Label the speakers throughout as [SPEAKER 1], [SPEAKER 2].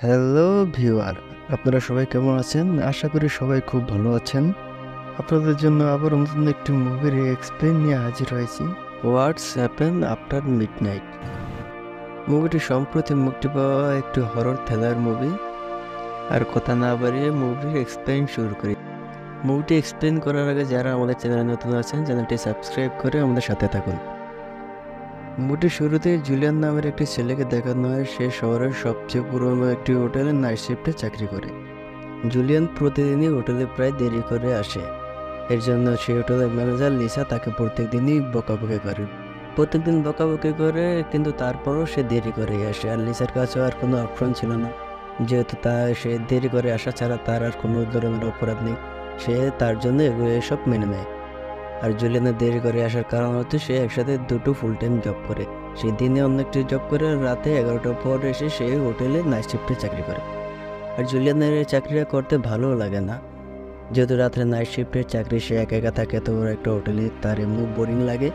[SPEAKER 1] Hello viewer, আপনারা সবাই কেমন আছেন? আশা করি সবাই খুব ভালো আছেন। আপনাদের জন্য আবার নতুন একটি মুভির এক্সপ্লেন নিয়ে হাজির হয়েছি। What's happen after midnight. মুভিটি সম্প্রতি মুক্তি পাওয়া একটি হরর থ্রিলার মুভি। আর কথা না বাড়িয়ে মুভির এক্সপ্লেন শুরু করি। মুভিটি এক্সপ্লেন করার আগে যারা আমাদের চ্যানেলে নতুন আছেন, চ্যানেলটি সাবস্ক্রাইব করে আমাদের সাথে থাকুন। মুভিটির শুরুতে জুলিয়ান নামের একটি ছেলেকে দেখানো হয়। সে শহরের সবচেয়ে পুরনো একটি হোটেলে নাইট শিফটে চাকরি করে। জুলিয়ান প্রতিদিনই হোটেলে প্রায় দেরি করে আসে। এর জন্য সেই হোটেলের ম্যানেজার লিসা তাকে প্রত্যেকদিনই বকাবকি করে। প্রত্যেকদিন বকাবকি করে, কিন্তু তারপরও সে দেরি করে আসে। আর লিসার কাছেও আর কোনো অপশন ছিল না, যেহেতু সে দেরি করে আসা ছাড়া তার আর কোনো ধরনের অপরাধ নেই। সে তার জন্য এসব মেনে নেয়। আর জুলিয়ানের দেরি করে আসার কারণ হচ্ছে সে একসাথে দুটো ফুল টাইম জব করে। সে দিনে অন্য একটি জব করে, রাতে 11টার পর এসে সে হোটেলে নাইট শিফটে চাকরি করে। আর জুলিয়ানের এই চাকরিটা করতে ভালোও লাগে না, যেহেতু রাত্রে নাইট শিফটের চাকরি, সে একা একা থাকে। তো একটা হোটেলে তার এমনি বোরিং লাগে।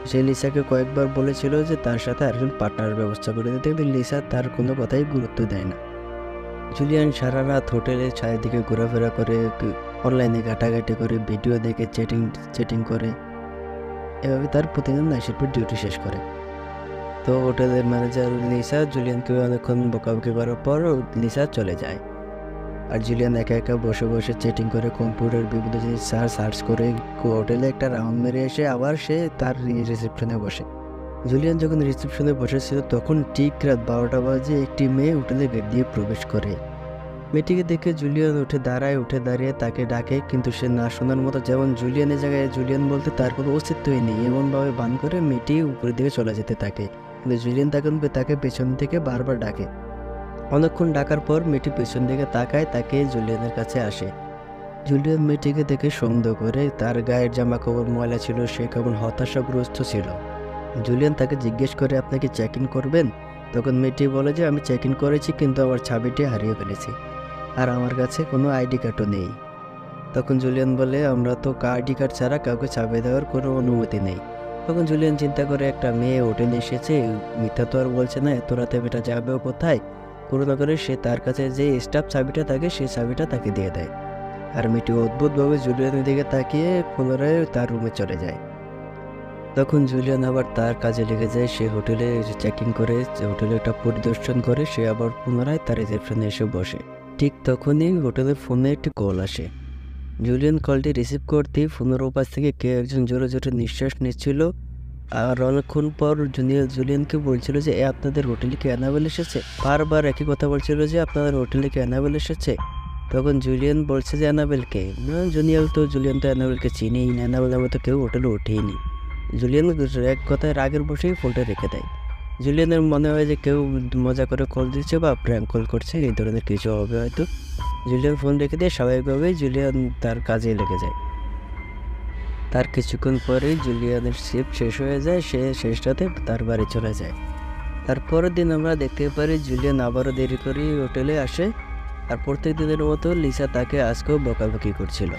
[SPEAKER 1] সে লিসাকে কয়েকবার বলেছিল যে তার সাথে আরেকজন পার্টনারের ব্যবস্থা করে দিতে, কিন্তু লিসা তার কোনো কথাই গুরুত্ব দেয় না। জুলিয়ান সারা রাত হোটেলে চারিদিকে ঘোরাফেরা করে, অনলাইনে ঘাটাঘাটি করে, ভিডিও দেখে চেটিং করে। এভাবে তার প্রতিদিন নাইট শিফটের ডিউটি শেষ করে। তো হোটেলের ম্যানেজার লিসা জুলিয়ানকে অনেকক্ষণ বকাবকি করার পর লিসা চলে যায়। আর জুলিয়ান একা একা বসে বসে চেটিং করে, কম্পিউটার বিভিন্ন জিনিস সার্চ করে, হোটেলে একটা রাউন্ড মেরে এসে আবার সে তার রিসেপশনে বসে। জুলিয়ান যখন রিসেপশনে বসেছিল তখন ঠিক রাত 12টা বাজে একটি মেয়ে হোটেলে গেট দিয়ে প্রবেশ করে। মেয়েটিকে দেখে জুলিয়ান উঠে দাঁড়িয়ে তাকে ডাকে, কিন্তু সে না শোনার মতো। যেমন জুলিয়ানের জায়গায় জুলিয়ান বলতে তার কোনো অস্তিত্বই নেই, এমনভাবে বান করে মেয়েটি উপরের দিকে চলে যেতে থাকে। কিন্তু জুলিয়ান তাকে পেছন থেকে বারবার ডাকে। অনেকক্ষণ ডাকার পর মেয়েটি পেছন দিকে তাকায়, তাকে জুলিয়ানের কাছে আসে। জুলিয়ান মেয়েটিকে দেখে সন্দেহ করে। তার গায়ের জামা কাপড় ময়লা ছিল, সে কেমন হতাশাগ্রস্ত ছিল। জুলিয়ান তাকে জিজ্ঞেস করে, আপনি কি চেক ইন করবেন? তখন মেয়েটি বলে যে আমি চেক ইন করেছি, কিন্তু আমার চাবিটি হারিয়ে ফেলেছি, আর আমার কাছে কোনো আইডি কার্ডও নেই। তখন জুলিয়ান বলে, আমরা তো আইডি কার্ড ছাড়া কাউকে চাবি দেওয়ার কোনো অনুমতি নেই। তখন জুলিয়ান চিন্তা করে, একটা মেয়ে হোটেলে এসেছে, মিথ্যা তো আর বলছে না, এত রাতে মেয়েটা যাবেও কোথায়। করুণা করে সে তার কাছে যে স্টাফ চাবিটা থাকে সেই চাবিটা তাকে দিয়ে দেয়। আর মেয়েটি অদ্ভুতভাবে জুলিয়ানের দিকে তাকিয়ে পুনরায় তার রুমে চলে যায়। তখন জুলিয়ান আবার তার কাজে লেগে যায়। সে হোটেলে চেকিং করে, হোটেলে একটা পরিদর্শন করে, সে আবার পুনরায় তার রিসেপশনে এসে বসে। ঠিক তখনই হোটেলের ফোনে একটি কল আসে। জুলিয়ান কলটি রিসিভ করতেই ফোনের ওপাশ থেকে কে একজন জোরে জোরে নিঃশ্বাস নিচ্ছিল। আর অনেকক্ষণ পর জুলিয়ানকে বলছিল যে আপনাদের হোটেলে কি অ্যানাবেল এসেছে। বারবার একই কথা বলছিল যে আপনাদের হোটেলে কি অ্যানাবেল এসেছে। তখন জুলিয়ান বলছে যে অ্যানাবেলকে না, জুলিয়ান তো অ্যানাবেলকে চিনেই না, অ্যানাবেল নামে তো কেউ হোটেলে ওঠেইনি। জুলিয়ান এক কথায় রাগের বসেই ফোনটা রেখে দেয়। জুলিয়ানের মনে হয় যে কেউ মজা করে কল দিচ্ছে বা প্র্যাঙ্ক কল করছে, এই ধরনের কিছু হবে হয়তো। জুলিয়ান ফোন রেখে দিয়ে স্বাভাবিকভাবেই জুলিয়ান তার কাজে লেগে যায়। তার কিছুক্ষণ পরেই জুলিয়ানের শিফট শেষ হয়ে যায়, সে শেষ রাতে তার বাড়ি চলে যায়। তারপরের দিন আমরা দেখতে পারি জুলিয়ান আবারও দেরি করে হোটেলে আসে। আর প্রত্যেক দিনের মতো লিসা তাকে আজকেও বকাবকি করছিল।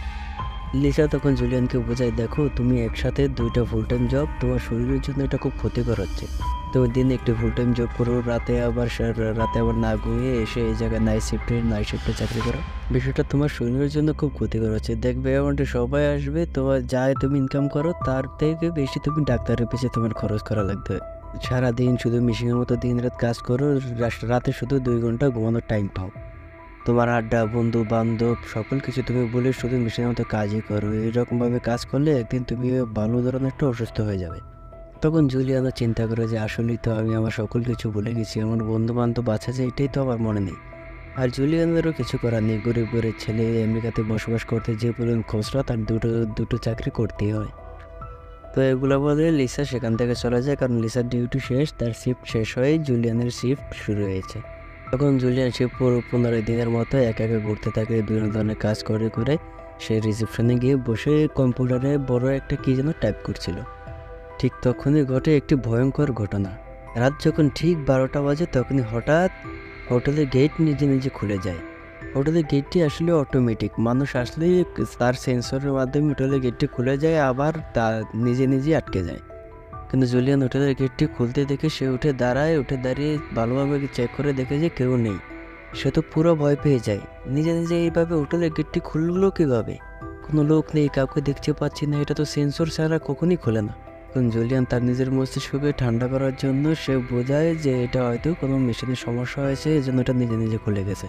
[SPEAKER 1] লিসা তখন জুলিয়ানকে বোঝায়, দেখো তুমি একসাথে দুইটা ফুল টাইম জব, তোমার শরীরের জন্য এটা খুব ক্ষতিকর হচ্ছে। তুমি দিনে একটি ফুল টাইম জব করো, রাতে আবার না ঘুমিয়ে এসে এই জায়গায় নাইট শিফটে চাকরি করো। বিষয়টা তোমার শরীরের জন্য খুব ক্ষতিকর হচ্ছে। দেখবে এমনটা সবাই আসবে, তোমার যাই তুমি ইনকাম করো তার থেকে বেশি তুমি ডাক্তারের পিছিয়ে তোমার খরচ করা লাগবে। সারাদিন শুধু মেশিনের মতো দিন রাত কাজ করো, রাতে শুধু 2 ঘন্টা ঘুমানোর টাইম পাও। তোমার আড্ডা, বন্ধু বান্ধব সকল কিছু তুমি বলে শুধু মেশিনের মতো কাজই করো। এইরকমভাবে কাজ করলে একদিন তুমি ভালো ধরনের একটা অসুস্থ হয়ে যাবে। তখন জুলিয়ানা চিন্তা করে যে আসলেই তো আমি আমার সকল কিছু ভুলে গেছি, আমার বন্ধু বান্ধব আছে যে এটাই তো আমার মনে নেই। আর জুলিয়ানেরও কিছু করার নেই, গরিব ঘরের ছেলে, আমেরিকাতে বসবাস করতে যে পরিমাণ খরচা, তার দুটো চাকরি করতেই হয়। তো এগুলো বলে লিসা সেখান থেকে চলে যায়, কারণ লিসার ডিউটি শেষ, তার শিফট শেষ হয়ে জুলিয়ানের শিফট শুরু হয়েছে। তখন জুলিয়ান সে 15 দিনের মতো একা একা ঘুরতে থাকে, বিভিন্ন ধরনের কাজ করে সে রিসেপশনে গিয়ে বসে কম্পিউটারে বড় একটা কি যেন টাইপ করছিল। ঠিক তখনই ঘটে একটি ভয়ঙ্কর ঘটনা। রাত যখন ঠিক 12টা বাজে তখনই হঠাৎ হোটেলের গেট নিজে নিজে খুলে যায়। হোটেলের গেটটি আসলে অটোমেটিক, মানুষ আসলেই তার সেন্সরের মাধ্যমে হোটেলের গেটটি খুলে যায়, আবার তা নিজে নিজে আটকে যায়। কিন্তু জুলিয়ান হোটেলের গেটটি খুলতে দেখে সে উঠে দাঁড়িয়ে ভালোভাবে চেক করে দেখে যে কেউ নেই।
[SPEAKER 2] সে তো পুরো ভয় পেয়ে যায়। নিজে নিজে এইভাবে হোটেলের গেটটি খুললো কীভাবে? কোনো লোক নেই, কাউকে দেখতে পাচ্ছি না, এটা তো সেন্সর ছাড়া কখনই খোলে না। এখন জুলিয়ান তার নিজের মস্তিষ্ককে ঠান্ডা করার জন্য সে বোঝায় যে এটা হয়তো কোনো মেশিনের সমস্যা হয়েছে, এই জন্য এটা নিজে নিজে খুলে গেছে।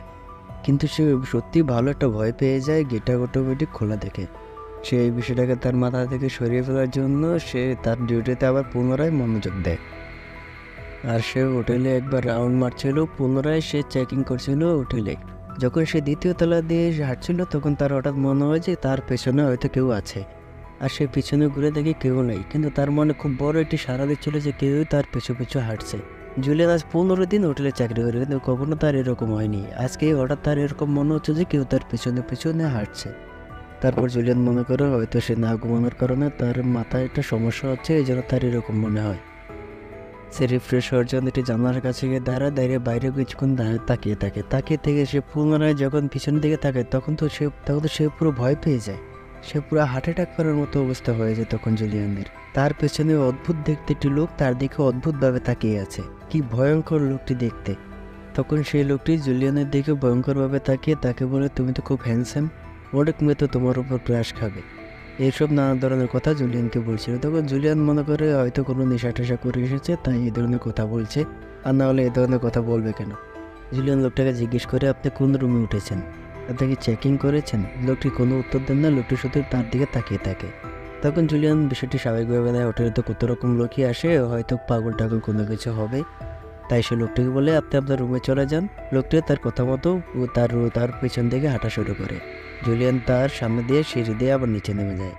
[SPEAKER 2] কিন্তু সে সত্যি ভালো একটা ভয় পেয়ে যায় গেটটা অটোমেটিক খোলা দেখে। সে এই বিষয়টাকে তার মাথা থেকে সরিয়ে ফেলার জন্য সে তার ডিউটিতে আবার পুনরায় মনোযোগ দেয়। আর সে হোটেলে একবার রাউন্ড মারছিল, পুনরায় সে চেকিং করছিল হোটেলে। যখন সে দ্বিতীয় তলা দিয়ে হাঁটছিল তখন তার হঠাৎ মনে হয় যে তার পেছনে হয়তো কেউ আছে। আর সে পিছনে ঘুরে দেখে কেউ নেই, কিন্তু তার মনে খুব বড় একটি সাড়া দিচ্ছিল যে কেউই তার পিছু পিছু হাঁটছে। জুলিয়ান আজ 15 দিন হোটেলে চাকরি করে, কিন্তু কখনো তার এরকম হয়নি। আজকে হঠাৎ তার এরকম মনে হচ্ছে যে কেউ তার পিছনে পিছনে হাঁটছে। তারপর জুলিয়ান মনে করে হয়তো সে না ঘুমানোর কারণে তার মাথায় একটা সমস্যা হচ্ছে, এই জন্য তার এরকম মনে হয়। সে রিফ্রেশ হওয়ার জন্য একটি জানলার কাছে গিয়ে দাঁড়িয়ে বাইরে কিছুক্ষণ তাকিয়ে থেকে সে পুনরায় যখন পিছনের দিকে তাকায় তখন তো সে পুরো ভয় পেয়ে যায়। সে পুরো হার্ট অ্যাটাক করার মতো অবস্থা হয়ে যায় তখন জুলিয়ানের। তার পেছনে অদ্ভুত দেখতে একটি লোক তার দিকে অদ্ভুতভাবে তাকিয়ে আছে। কি ভয়ঙ্কর লোকটি দেখতে! তখন সেই লোকটি জুলিয়ানের দিকে ভয়ঙ্করভাবে তাকিয়ে তাকে বলে, তুমি তো খুব হ্যান্ডসাম, অনেক মেয়ে তো তোমার উপর ক্রাশ খাবে। এইসব নানা ধরনের কথা জুলিয়ানকে বলছিল। তখন জুলিয়ান মনে করে হয়তো কোনো নেশা টেশা করে এসেছে, তাই এই ধরনের কথা বলছে, আর না হলে এই ধরনের কথা বলবে কেন। জুলিয়ান লোকটাকে জিজ্ঞেস করে, আপনি কোন রুমে উঠেছেন, আপনি কি চেকিং করেছেন? লোকটি কোনো উত্তর দেন না, লোকটি শুধু তার দিকে তাকিয়ে থাকে। তখন জুলিয়ান বিষয়টি স্বাভাবিকভাবে নেয়, হোটেলে তো কত রকম লোকই আসে, হয়তো পাগল টাগল কোনো কিছু হবে। তাই সে লোকটিকে বলে, আপনি আপনার রুমে চলে যান। লোকটি তার কথা মতো তার পিছন থেকে হাঁটা শুরু করে। জুলিয়ান তার সামনে দিয়ে সিঁড়ি দিয়ে আবার নিচে নেমে যায়।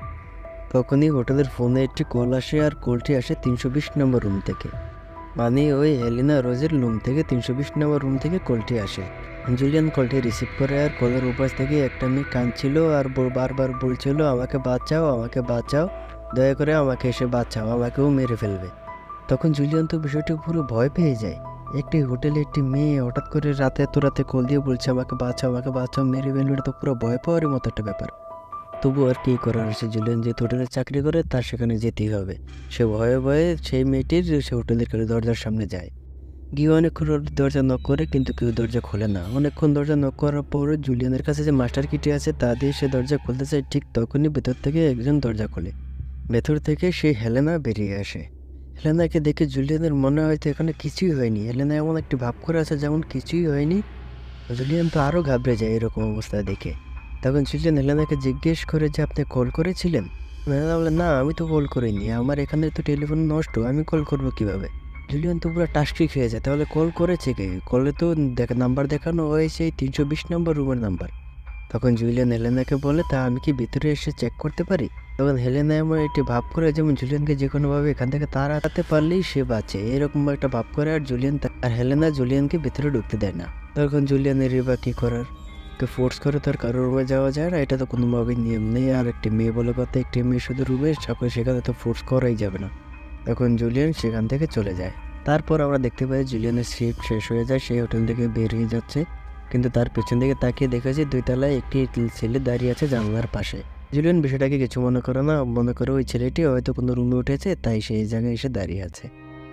[SPEAKER 2] তখনই হোটেলের ফোনে একটি কল আসে, আর কলটি আসে 320 নম্বর রুম থেকে। মানে ওই হেলিনা রোজের রুম থেকে 320 নম্বর রুম থেকে কলটি আসে। জুলিয়ান কলটি রিসিভ করে, আর কলের উপাস থেকে একটা মেয়ে কাঁদছিল আর বারবার বলছিল, আমাকে বাঁচাও, আমাকে বাঁচাও, দয়া করে আমাকে এসে বাঁচাও, আমাকেও মেরে ফেলবে। তখন জুলিয়ান তো বিষয়টি পুরো ভয় পেয়ে যায়। একটি হোটেলে একটি মেয়ে হঠাৎ করে এত রাতে কল দিয়ে বলছে, আমাকে বাঁচাও, আমাকে বাঁচাও, মেরে ফেলবে। এটা তো পুরো ভয় পাওয়ারই মতো একটা ব্যাপার। তবু আর কি করার আছে, জুলিয়ান যেহেতু হোটেলে চাকরি করে তার সেখানে যেতেই হবে। সে ভয়ে ভয়ে সেই মেয়েটির সে হোটেলের দরজার সামনে যায়। গিয়ে অনেকক্ষণ দরজা নক করে, কিন্তু কেউ দরজা খোলে না। অনেকক্ষণ দরজা নক করার পর জুলিয়ানের কাছে যে মাস্টার কিটি আছে তা দিয়ে সে দরজা খুলতে চায়, ঠিক তখনই ভেতর থেকে একজন দরজা খোলে। ভেতর থেকে সেই হেলেনা বেরিয়ে আসে। হেলেনাকে দেখে জুলিয়ানের মনে হয়তো এখানে কিছুই হয়নি। হেলেনা এমন একটি ভাব করে আছে যেমন কিছুই হয়নি। জুলিয়ান তো আরও ঘাবড়ে যায় এরকম অবস্থা দেখে। তখন জুলিয়ান হেলেনাকে জিজ্ঞেস করে যে, আপনি কল করেছিলেন? হেলেনা বলে, না, আমি তো কল করিনি, আমার এখানে তো টেলিফোন নষ্ট, আমি কল করবো কীভাবে? জুলিয়ান তো পুরো টাস্কি খেয়ে যায়, তাহলে কল করেছে কে? কলে তো নাম্বার দেখানো হয়েছে 320 নম্বর রুমের নাম্বার। তখন জুলিয়ান হেলেনাকে বলে, তা আমি কি ভিতরে এসে চেক করতে পারি? তখন হেলেনা এমন একটি ভাব করে যেমন জুলিয়ানকে যে কোনোভাবে এখান থেকে তাড়াতে পারলেই সে বাঁচে, এরকম একটা ভাব করে। আর হেলেনা জুলিয়ানকে ভিতরে ঢুকতে দেয় না। তখন জুলিয়ানের বা কী করার, কে ফোর্স করে তার কারোর রুমে যাওয়া যায় না, এটা তো কোনোভাবেই নিয়ম নেই। আর একটি মেয়ে বলে কথা, একটি মেয়ে শুধু রুমে সেখানে তো ফোর্স করাই যাবে না। তখন জুলিয়ান সেখান থেকে চলে যায়। তারপর আমরা দেখতে পাই জুলিয়ানের শিফট শেষ হয়ে যায়, সেই হোটেল থেকে বের হয়ে যাচ্ছে, কিন্তু তার পেছন দিকে তাকিয়ে দেখেছে 2 তলায় একটি ছেলে দাঁড়িয়ে আছে জানলার পাশে। জুলিয়ান বিষয়টাকে কিছু মনে করে না, মনে করে ওই ছেলেটি হয়তো কোনো রুমে উঠেছে, তাই সেই জায়গায় এসে দাঁড়িয়ে আছে।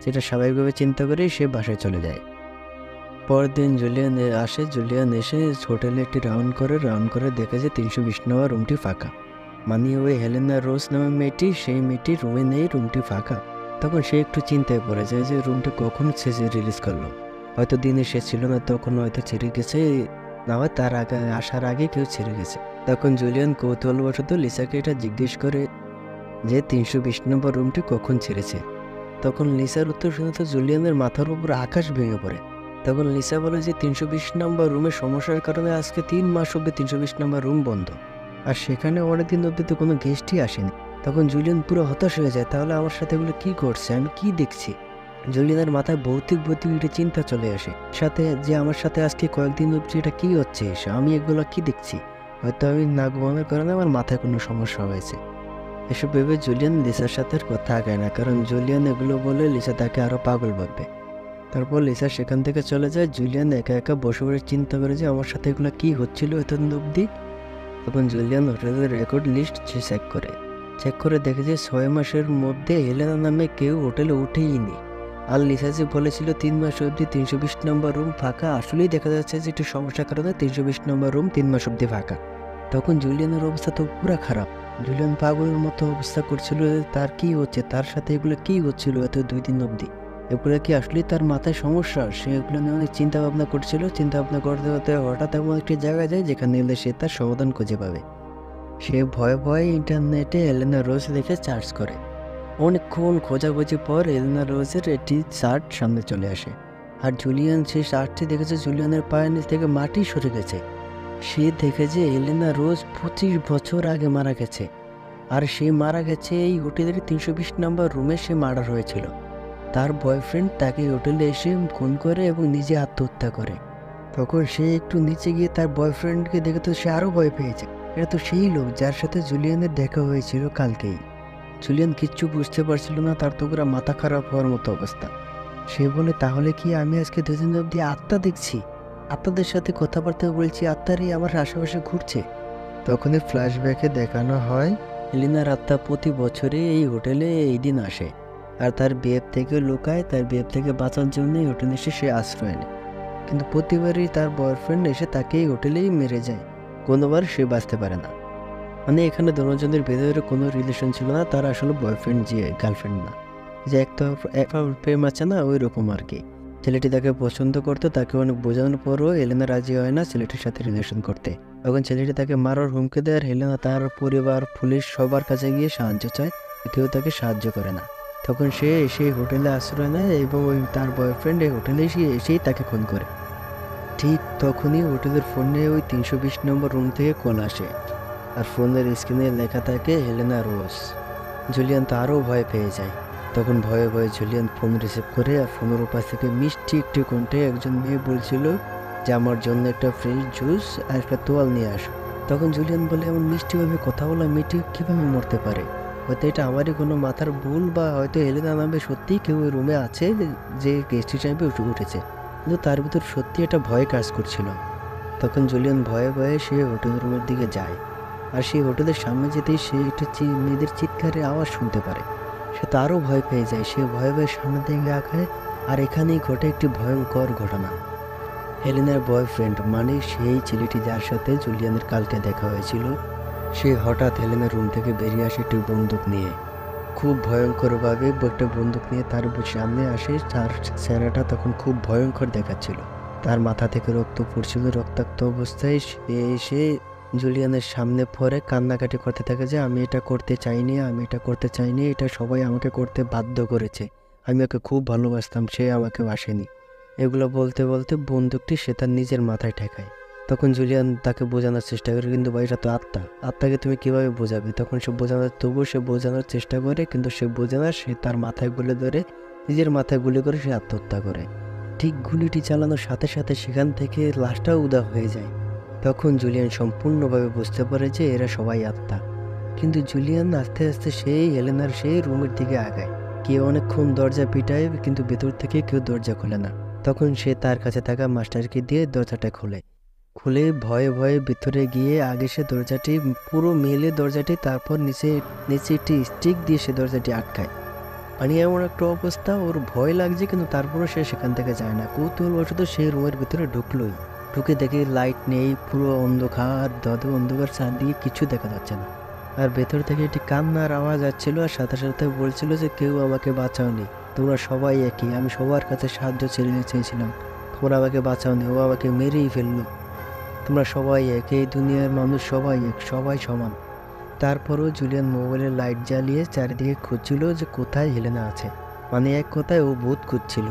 [SPEAKER 2] সেটা স্বাভাবিকভাবে চিন্তা করেই সে বাসায় চলে যায়। পরের দিন জুলিয়ান এসে হোটেলে একটি রাউন্ড করে দেখে যে 320 নম্বর রুমটি ফাঁকা। মানে ওই হেলেনা রোজ নামের মেয়েটি, সেই মেয়েটি রুমে নেই, রুমটি ফাঁকা। তখন সে একটু চিন্তায় পড়ে যায় যে রুমটি কখন শেষে রিলিজ করলো। হয়তো দিনে শেষ ছিল না, তখন হয়তো ছেড়ে গেছে, না হয় তার আসার আগে কেউ ছেড়ে গেছে। তখন জুলিয়ান কৌতূহলবশত লিসাকে এটা জিজ্ঞেস করে যে 320 নম্বর রুমটি কখন ছেড়েছে। তখন লিসার উত্তর শুনে তো জুলিয়ানের মাথার উপর আকাশ ভেঙে পড়ে। তখন লিসা বলে যে 320 নম্বর রুমের সমস্যার কারণে আজকে 3 মাস অব্দি 320 নম্বর রুম বন্ধ, আর সেখানে অনেকদিন অব্দি তো কোনো গেস্টই আসেনি। তখন জুলিয়ান পুরো হতাশ হয়ে যায়, তাহলে আমার সাথে এগুলো কী করছে, আমি কি দেখছি? জুলিয়ানের মাথায় ভৌতিক একটা চিন্তা চলে আসে, সাথে যে আমার সাথে আজকে কয়েকদিন অব্দি এটা কী হচ্ছে, আমি এগুলো কি দেখছি? হয়তো আমি না ঘুমানোর কারণে আমার মাথায় কোনো সমস্যা হয়েছে। এসব ভেবে জুলিয়ান লিসার সাথে কথা আগায় না, কারণ জুলিয়ান এগুলো বলে লিসা তাকে আরও পাগল ভাববে। তারপর লিসা সেখান থেকে চলে যায়। জুলিয়ান একা একা বসে বসে চিন্তা করে যে আমার সাথে এগুলো কী হচ্ছিল এতদিন অব্দি। তখন জুলিয়ান হোটেলের রেকর্ড লিস্ট চেক করে দেখে যে 6 মাসের মধ্যে হেলেনা নামে কেউ হোটেলে উঠেই নি। আর লিসা যে বলেছিল 3 মাস অবধি 320 নম্বর রুম ফাঁকা, আসলেই দেখা যাচ্ছে যে একটু সমস্যার কারণে 320 নম্বর রুম 3 মাস অবধি ফাঁকা। তখন জুলিয়ানের অবস্থা তো পুরো খারাপ। জুলিয়ান পাগলের মতো অবস্থা করছিল যে তার কি হচ্ছে, তার সাথে এগুলো কি হচ্ছিল এত 2 দিন অবধি, এগুলো কি আসলেই তার মাথায় সমস্যা। সে এগুলো নিয়ে অনেক চিন্তা ভাবনা করছিল। চিন্তা ভাবনা করতে করতে হঠাৎ এমন একটি জায়গায় যায় যেখানে এলে সে তার সমাধান খুঁজে পাবে। সে ভয়ে ভয়ে ইন্টারনেটে এলেনা রোজ লিখে সার্চ করে। অনেকক্ষণ খোঁজাখুঁজি পর এলেনা রোজের একটি শার্ট সামনে চলে আসে। আর জুলিয়ান সেই শার্টটি দেখেছে জুলিয়ানের পায়ের নিচ থেকে মাটি সরে গেছে। সে দেখে যে এলেনা রোজ 25 বছর আগে মারা গেছে। আর সে মারা গেছে এই হোটেলের 320 নম্বর রুমে। সে মার্ডার হয়েছিল। তার বয়ফ্রেন্ড তাকে হোটেলে এসে খুন করে এবং নিজে আত্মহত্যা করে। তখন সে একটু নিচে গিয়ে তার বয়ফ্রেন্ডকে দেখে তো সে আরও ভয় পেয়েছে। এটা তো সেই লোক যার সাথে জুলিয়ানের দেখা হয়েছিল কালকেই। জুলিয়ান কিচ্ছু বুঝতে পারছিল না, তার তো পুরো মাথা খারাপ হওয়ার মতো অবস্থা। সে বলে, তাহলে কি আমি আজকে 2 দিন অবধি আত্মা দেখছি? আত্মাদের সাথে কথাবার্তা বলছি, আত্মারই আমার আশেপাশে ঘুরছে।
[SPEAKER 1] তখনই ফ্ল্যাশব্যাকে দেখানো হয়
[SPEAKER 2] এলিনার আত্মা প্রতি বছরে এই হোটেলে এই দিন আসে আর তার বিয়ের থেকে লুকায়। তার বিয়ের থেকে বাঁচার জন্য এই হোটেলে এসে সে আশ্রয় নেয়। কিন্তু প্রতিবারই তার বয়ফ্রেন্ড এসে তাকে এই হোটেলেই মেরে যায়। কোনোবার সে বাঁচতে পারে না। মানে এখানে দুজনের ভেতরে কোনো রিলেশন ছিল না, তারা আসলে বয়ফ্রেন্ড যে গার্লফ্রেন্ড না, যে একটা প্রেম আছে না, ওই রকম আর কি। ছেলেটি তাকে পছন্দ করতো, তাকে অনেক বোঝানোর পরও হেলেনা রাজি হয় না ছেলেটির সাথে রিলেশন করতে। তখন ছেলেটি তাকে মারার হুমকি দেয় আর হেলেনা তার পরিবার, পুলিশ সবার কাছে গিয়ে সাহায্য চায়, কেউ তাকে সাহায্য করে না। তখন সে সেই হোটেলে আশ্রয় নেয় এবং ওই তার বয়ফ্রেন্ড এই হোটেলে এসেই তাকে খুন করে। ঠিক তখনই হোটেলের ফোনে ওই 320 নম্বর রুম থেকে কল আসে আর ফোনের স্ক্রিনে লেখা থাকে হেলেনা রোজ। জুলিয়ান তো আরও ভয় পেয়ে যায়। তখন ভয়ে ভয়ে জুলিয়ান ফোন রিসিভ করে আর ফোনের উপাস থেকে মিষ্টি একটি কণ্ঠে একজন মেয়ে বলছিল যে আমার জন্য একটা ফ্রেশ জুস আর একটা তোয়াল নিয়ে আসো। তখন জুলিয়ান বলে, এমন মিষ্টিভাবে কথা বলা মেয়েটি কীভাবে মরতে পারে? হয়তো এটা আমারই কোনো মাথার ভুল, বা হয়তো হেলেনা নামে সত্যিই কেউ ওই রুমে আছে যে গেস্ট হিসাবে উঠেছে। কিন্তু তার ভিতর সত্যি একটা ভয় কাজ করছিল। তখন জুলিয়ান ভয়ে ভয়ে সে হোটেল রুমের দিকে যায় আর সেই হোটেলের সামনে যেতেই সে একটা মেয়েদের চিৎকারের আওয়াজ শুনতে পারে। সে তো আরও ভয় পেয়ে যায়। সে ভয়ে ভয়ে সামনের দিকে আগায় আর এখানেই ঘটে একটি ভয়ঙ্কর ঘটনা। হেলেনার বয়ফ্রেন্ড, মানে সেই ছেলেটি যার সাথে জুলিয়ানের কালকে দেখা হয়েছিল, সে হঠাৎ হেলেনার রুম থেকে বেরিয়ে আসে একটি বন্দুক নিয়ে। খুব ভয়ঙ্করভাবে একটা বন্দুক নিয়ে তার সামনে আসে। তার চেহারাটা তখন খুব ভয়ঙ্কর দেখাচ্ছিল। তার মাথা থেকে রক্ত পড়ছিল। রক্তাক্ত অবস্থায় সে এসে জুলিয়ানের সামনে পড়ে কান্নাকাটি করতে থাকে যে আমি এটা করতে চাইনি, আমি এটা করতে চাইনি, এটা সবাই আমাকে করতে বাধ্য করেছে, আমি ওকে খুব ভালোবাসতাম, সে আমাকে বাসেনি। এগুলো বলতে বলতে বন্দুকটি সে তার নিজের মাথায় ঠেকায়। তখন জুলিয়ান তাকে বোঝানোর চেষ্টা করে, কিন্তু ভাই এটা তো আত্মা, আত্মাকে তুমি কীভাবে বোঝাবে? তখন সে তবুও সে বোঝানোর চেষ্টা করে, কিন্তু সে বোঝে না। সে তার মাথায় গুলি ধরে, নিজের মাথায় গুলি করে সে আত্মহত্যা করে। ঠিক গুলিটি চালানোর সাথে সাথে সেখান থেকে লাশটাও উধাও হয়ে যায়। তখন জুলিয়ান সম্পূর্ণভাবে বুঝতে পারে যে এরা সবাই আত্মা। কিন্তু জুলিয়ান আস্তে আস্তে সেই হেলেনার সেই রুমের দিকে আগায়। কেউ অনেকক্ষণ দরজা পিটায়, কিন্তু ভেতর থেকে কেউ দরজা খোলে না। তখন সে তার কাছে থাকা মাস্টারকে দিয়ে দরজাটা খুলে ভয়ে ভয়ে ভিতরে গিয়ে আগে সে দরজাটি পুরো মেলে দরজাটি, তারপর নিচে একটি স্টিক দিয়ে সে দরজাটি আটকায়। মানে এমন একটা অবস্থা, ওর ভয় লাগছে কিন্তু তারপরও সে সেখান থেকে যায় না। কৌতূহলবশত সেই রুমের ভিতরে ঢুকে দেখে লাইট নেই, পুরো অন্ধকার, অন্ধকার, চারদিকে কিছু দেখা যাচ্ছে না। আর ভেতর থেকে একটি কান্নার আওয়াজ আসছিল আর সাথে সাথে বলছিল যে কেউ আমাকে বাঁচাওনি, তোমরা সবাই একই, আমি সবার কাছে সাহায্য চেয়েছিলাম, তোমরা আমাকে বাঁচাওনি, ও আমাকে মেরেই ফেললো, তোমরা সবাই এক, এই দুনিয়ার মানুষ সবাই এক, সবাই সমান। তারপরও জুলিয়ান মোবাইলের লাইট জ্বালিয়ে চারিদিকে খুঁজছিল যে কোথায় হেলেনা আছে। মানে এক কথায় ও ভূত খুঁজছিল।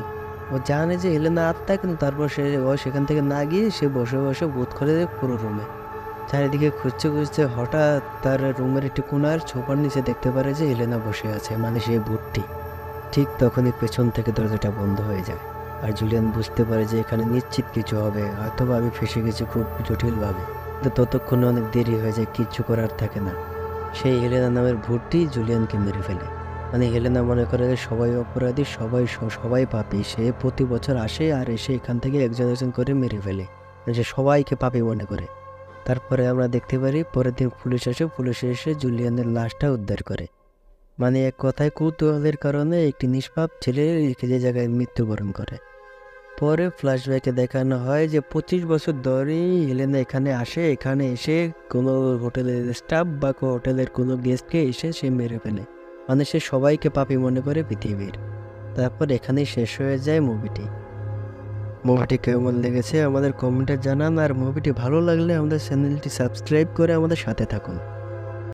[SPEAKER 2] ও জানে যে হেলেনা আত্মা, কিন্তু তারপর ও সেখান থেকে না গিয়ে সে বসে বসে ভূত খুঁজে পুরো রুমে চারিদিকে খুঁজতে হঠাৎ তার রুমের একটি কোণার ছোপার নিচে দেখতে পারে যে হেলেনা বসে আছে, মানে সেই ভূতটি। ঠিক তখনই পেছন থেকে দরজাটা বন্ধ হয়ে যায় আর জুলিয়ান বুঝতে পারে যে এখানে নিশ্চিত কিছু হবে, হয়তোবা আমি ফেসে গেছি খুব জটিলভাবে। কিন্তু ততক্ষণে অনেক দেরি হয়ে যায়, কিচ্ছু করার থাকে না। সেই হেলেনা নামের ভূতটি জুলিয়ানকে মেরে ফেলে। মানে হেলেনা মনে করে যে সবাই অপরাধী, সবাই পাপী। সে প্রতি বছর আসে আর এসে এখান থেকে একজন একজন করে মেরে ফেলে, সে সবাইকে পাপী মনে করে। তারপরে আমরা দেখতে পারি পরের দিন পুলিশ এসে জুলিয়ানের লাশটা উদ্ধার করে।
[SPEAKER 1] মানে এক কথায় কৌতূহলের কারণে একটি নিষ্পাপ ছেলে যে জায়গায় মৃত্যুবরণ করে। পরে ফ্ল্যাশব্যাকে দেখানো হয় যে 25 বছর ধরেই হেলেনা এখানে আসে, এখানে এসে কোনো হোটেলের স্টাফ বা হোটেলের কোনো গেস্টকে এসে সে মেরে ফেলে, মানে সে সবাইকে পাপী মনে করে পৃথিবীর। তারপর এখানেই শেষ হয়ে যায় মুভিটি। মুভিটি কেমন লেগেছে আমাদের কমেন্টে জানান, আর মুভিটি ভালো লাগলে আমাদের চ্যানেলটি সাবস্ক্রাইব করে আমাদের সাথে থাকুন।